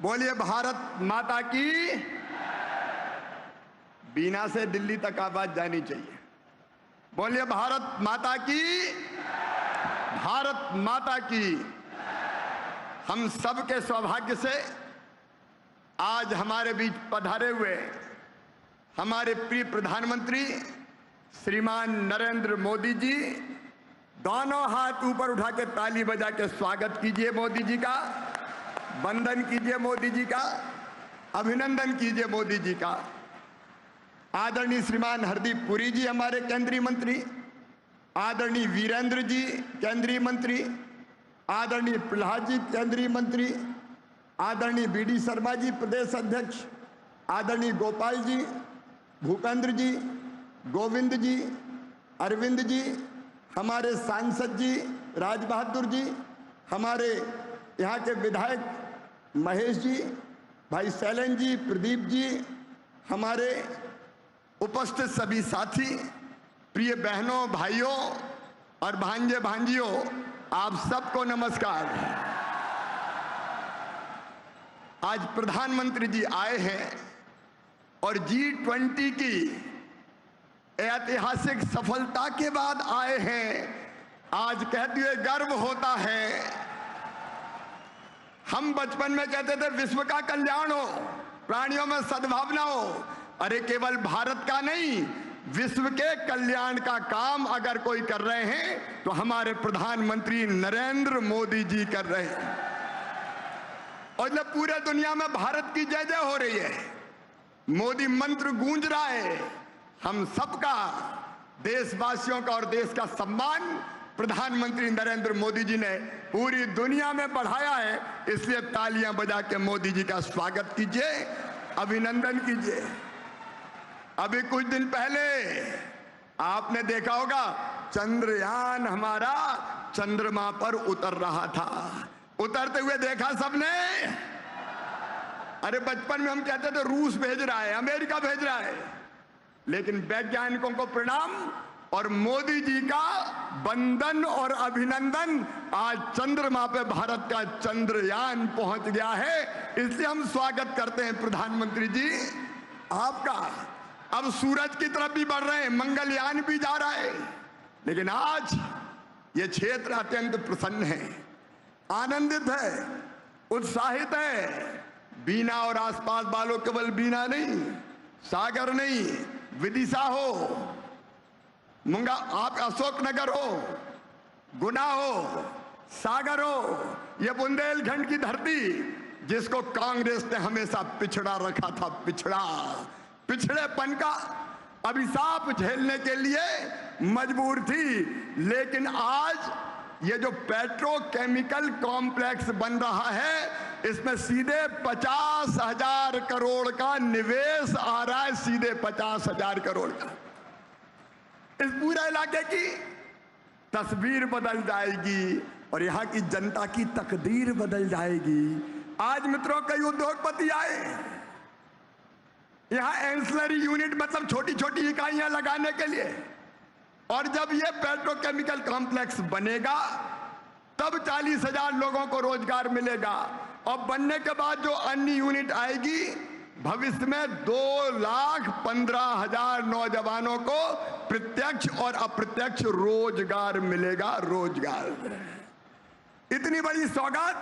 बोलिए भारत माता की। बीना से दिल्ली तक आवाज जानी चाहिए। बोलिए भारत माता की, भारत माता की। हम सब के सौभाग्य से आज हमारे बीच पधारे हुए हमारे प्रिय प्रधानमंत्री श्रीमान नरेंद्र मोदी जी, दोनों हाथ ऊपर उठा के ताली बजा के स्वागत कीजिए मोदी जी का, वंदन कीजिए मोदी जी का, अभिनंदन कीजिए मोदी जी का। आदरणीय श्रीमान हरदीप पुरी जी हमारे केंद्रीय मंत्री, आदरणीय वीरेंद्र जी केंद्रीय मंत्री, आदरणीय प्रहलाद जी केंद्रीय मंत्री, आदरणीय बीडी शर्मा जी प्रदेश अध्यक्ष, आदरणीय गोपाल जी, भूपेंद्र जी, गोविंद जी, अरविंद जी, हमारे सांसद जी राज बहादुर जी, हमारे यहाँ के विधायक महेश जी, भाई शैलेंद्र जी, प्रदीप जी, हमारे उपस्थित सभी साथी, प्रिय बहनों भाइयों और भांजे भांजियों, आप सबको नमस्कार। आज प्रधानमंत्री जी आए हैं और G20 की ऐतिहासिक सफलता के बाद आए हैं। आज कहते हुए गर्व होता है। हम बचपन में कहते थे विश्व का कल्याण हो, प्राणियों में सद्भावना हो। अरे केवल भारत का नहीं, विश्व के कल्याण का काम अगर कोई कर रहे हैं तो हमारे प्रधानमंत्री नरेंद्र मोदी जी कर रहे हैं। और जब पूरे दुनिया में भारत की जय जय हो रही है, मोदी मंत्र गूंज रहा है, हम सबका, देशवासियों का और देश का सम्मान प्रधानमंत्री नरेंद्र मोदी जी ने पूरी दुनिया में बढ़ाया है। इसलिए तालियां बजा के मोदी जी का स्वागत कीजिए, अभिनंदन कीजिए। अभी कुछ दिन पहले आपने देखा होगा चंद्रयान हमारा चंद्रमा पर उतर रहा था। उतरते हुए देखा सबने। अरे बचपन में हम कहते थे रूस भेज रहा है, अमेरिका भेज रहा है, लेकिन वैज्ञानिकों को प्रणाम और मोदी जी का वंदन और अभिनंदन। आज चंद्रमा पे भारत का चंद्रयान पहुंच गया है, इसलिए हम स्वागत करते हैं प्रधानमंत्री जी आपका। अब सूरज की तरफ भी बढ़ रहे हैं, मंगलयान भी जा रहा है, लेकिन आज ये क्षेत्र अत्यंत प्रसन्न है, आनंदित है, उत्साहित है। बीना और आसपास वालों केवल बीना नहीं, सागर नहीं, विदिशा हो, मुंगा आप अशोकनगर हो, गुना हो, सागर हो, ये बुंदेलखंड की धरती जिसको कांग्रेस ने हमेशा पिछड़ा रखा था, पिछड़ेपन का अभिशाप झेलने के लिए मजबूर थी। लेकिन आज ये जो पेट्रोकेमिकल कॉम्प्लेक्स बन रहा है, इसमें सीधे 50,000 करोड़ का निवेश आ रहा है, सीधे 50,000 करोड़ का। इस पूरे इलाके की तस्वीर बदल जाएगी और यहाँ की जनता की तकदीर बदल जाएगी। आज मित्रों कई उद्योगपति आए यहाँ एंसिलरी यूनिट, मतलब छोटी छोटी इकाइयां लगाने के लिए, और जब ये पेट्रोकेमिकल कॉम्प्लेक्स बनेगा तब 40,000 लोगों को रोजगार मिलेगा। और बनने के बाद जो अन्य यूनिट आएगी, भविष्य में 2,15,000 नौजवानों को प्रत्यक्ष और अप्रत्यक्ष रोजगार मिलेगा। रोजगार, इतनी बड़ी सौगात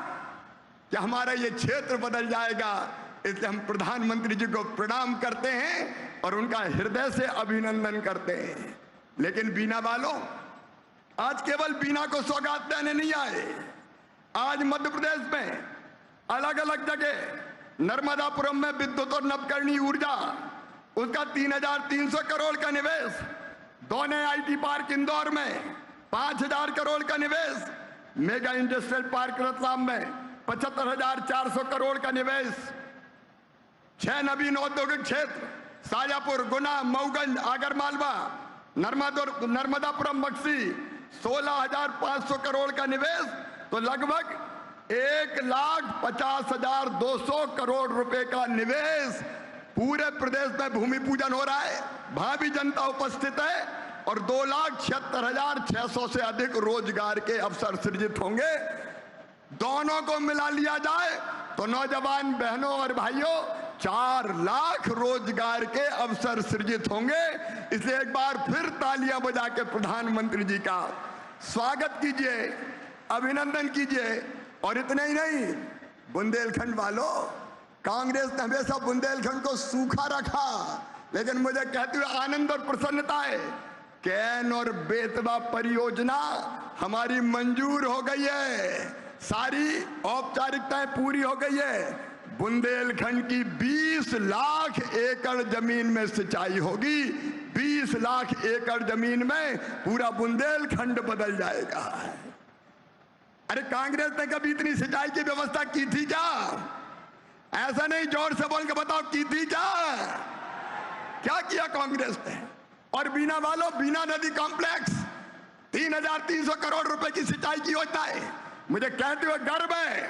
कि हमारा ये क्षेत्र बदल जाएगा। इसलिए हम प्रधानमंत्री जी को प्रणाम करते हैं और उनका हृदय से अभिनंदन करते हैं। लेकिन बीना वालों, आज केवल बीना को सौगात देने नहीं आए। आज मध्य प्रदेश में अलग अलग जगह, नर्मदापुरम में विद्युत और नवकरणीय ऊर्जा, उसका 3,300 करोड़ का निवेश, दोने IT पार्क इंदौर में 5,000 करोड़ का निवेश, मेगा इंडस्ट्रियल पार्क रतलाम में 75,400 करोड़ का निवेश, 6 नवीन औद्योगिक क्षेत्र, शाजापुर, गुना, मऊगंज, आगरमालवा, नर्मदापुरम, बक्सी, 16,500 करोड़ का निवेश। तो लगभग 1,50,200 करोड़ रुपए का निवेश। पूरे प्रदेश में भूमि पूजन हो रहा है, भावी जनता उपस्थित है और 2,76,600 से अधिक रोजगार के अवसर सृजित होंगे। दोनों को मिला लिया जाए तो नौजवान बहनों और भाइयों 4 लाख रोजगार के अवसर सृजित होंगे। इसलिए एक बार फिर तालियां बजा के प्रधानमंत्री जी का स्वागत कीजिए, अभिनंदन कीजिए। और इतना ही नहीं, बुंदेलखंड वालों, कांग्रेस ने हमेशा बुंदेलखंड को सूखा रखा, लेकिन मुझे कहते हुए आनंद और प्रसन्नता है, कैन और बेतवा परियोजना हमारी मंजूर हो गई है, सारी औपचारिकताएं पूरी हो गई है। बुंदेलखंड की 20 लाख एकड़ जमीन में सिंचाई होगी। 20 लाख एकड़ जमीन में पूरा बुंदेलखंड बदल जाएगा। अरे कांग्रेस ने कभी इतनी सिंचाई की व्यवस्था की थी क्या? ऐसा नहीं, जोर से बोल के बताओ, की थी क्या? क्या किया कांग्रेस ने? और बीना वालों, बीना नदी कॉम्प्लेक्स 3300 करोड़ रुपए की सिंचाई की योजना है। मुझे कहते हुए गर्व है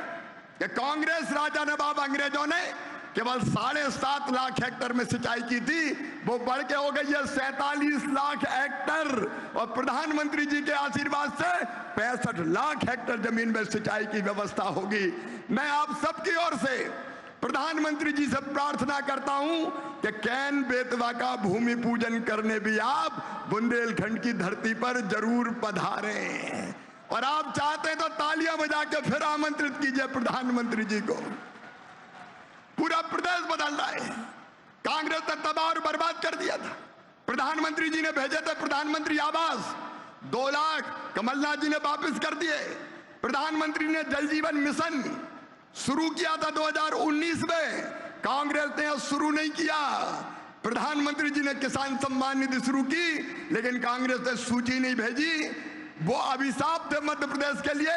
कि कांग्रेस राजा नवाब अंग्रेजों ने केवल 7.5 लाख हेक्टेयर में सिंचाई की थी, वो बढ़ के हो गई है 47 लाख हेक्टेयर। और प्रधानमंत्री जी के आशीर्वाद से 65 लाख हेक्टेयर जमीन में सिंचाई की व्यवस्था होगी। मैं आप सबकी ओर से प्रधानमंत्री जी से प्रार्थना करता हूं कि कैन बेतवा का भूमि पूजन करने भी आप बुंदेलखंड की धरती पर जरूर पधारें। और आप चाहते हैं तो तालियां बजा के फिर आमंत्रित कीजिए प्रधानमंत्री जी को। पूरा प्रदेश बदल रहा है। कांग्रेस ने तबाह और बर्बाद कर दिया था। प्रधानमंत्री जी ने भेजे थे प्रधानमंत्री आवास, 2 लाख कमलनाथ जी ने वापस कर दिए। प्रधानमंत्री ने जल जीवन मिशन शुरू किया था 2019 में, कांग्रेस ने शुरू नहीं किया। प्रधानमंत्री जी ने किसान सम्मान निधि शुरू की, लेकिन कांग्रेस ने सूची नहीं भेजी। वो अभिशाप थे मध्य प्रदेश के लिए,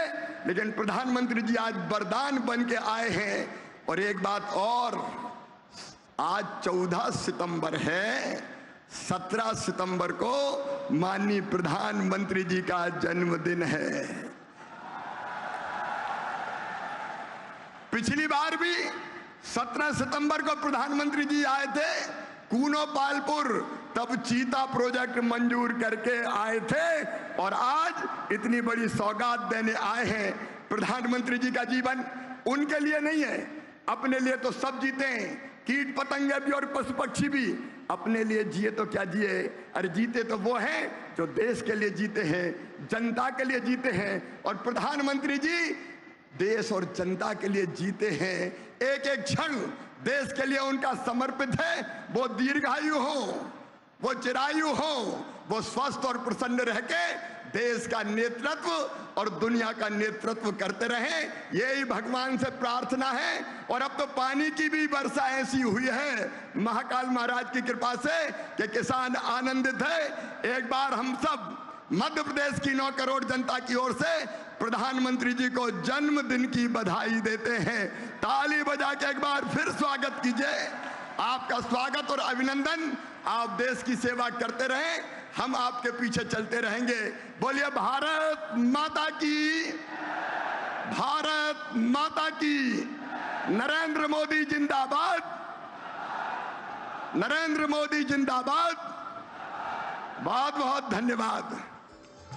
लेकिन प्रधानमंत्री जी आज वरदान बन के आए हैं। और एक बात और, आज 14 सितंबर है, 17 सितंबर को माननीय प्रधानमंत्री जी का जन्मदिन है। पिछली बार भी 17 सितंबर को प्रधानमंत्री जी आए थे कूनो पालपुर, तब चीता प्रोजेक्ट मंजूर करके आए थे। और आज इतनी बड़ी सौगात देने आए हैं। प्रधानमंत्री जी का जीवन उनके लिए नहीं है, अपने लिए तो सब जीते हैं, कीट पतंगे भी और पशु पक्षी भी। अपने लिए जिए तो क्या जिए? अरे जीते तो वो हैं जो देश के लिए जीते हैं, जनता के लिए जीते हैं। और प्रधानमंत्री जी देश और जनता के लिए जीते हैं। एक एक क्षण देश के लिए उनका समर्पित है। वो दीर्घायु हो, वो चिरायु हो, वो स्वस्थ और प्रसन्न रह के देश का नेतृत्व और दुनिया का नेतृत्व करते रहें, यही भगवान से प्रार्थना है। और अब तो पानी की भी वर्षा ऐसी हुई है महाकाल महाराज की कृपा से कि किसान आनंदित है। एक बार हम सब मध्य प्रदेश की 9 करोड़ जनता की ओर से प्रधानमंत्री जी को जन्मदिन की बधाई देते हैं। ताली बजा के एक बार फिर स्वागत कीजिए। आपका स्वागत और अभिनंदन। आप देश की सेवा करते रहें, हम आपके पीछे चलते रहेंगे। बोलिए भारत माता की, भारत माता की। नरेंद्र मोदी जिंदाबाद, नरेंद्र मोदी जिंदाबाद। बहुत बहुत धन्यवाद।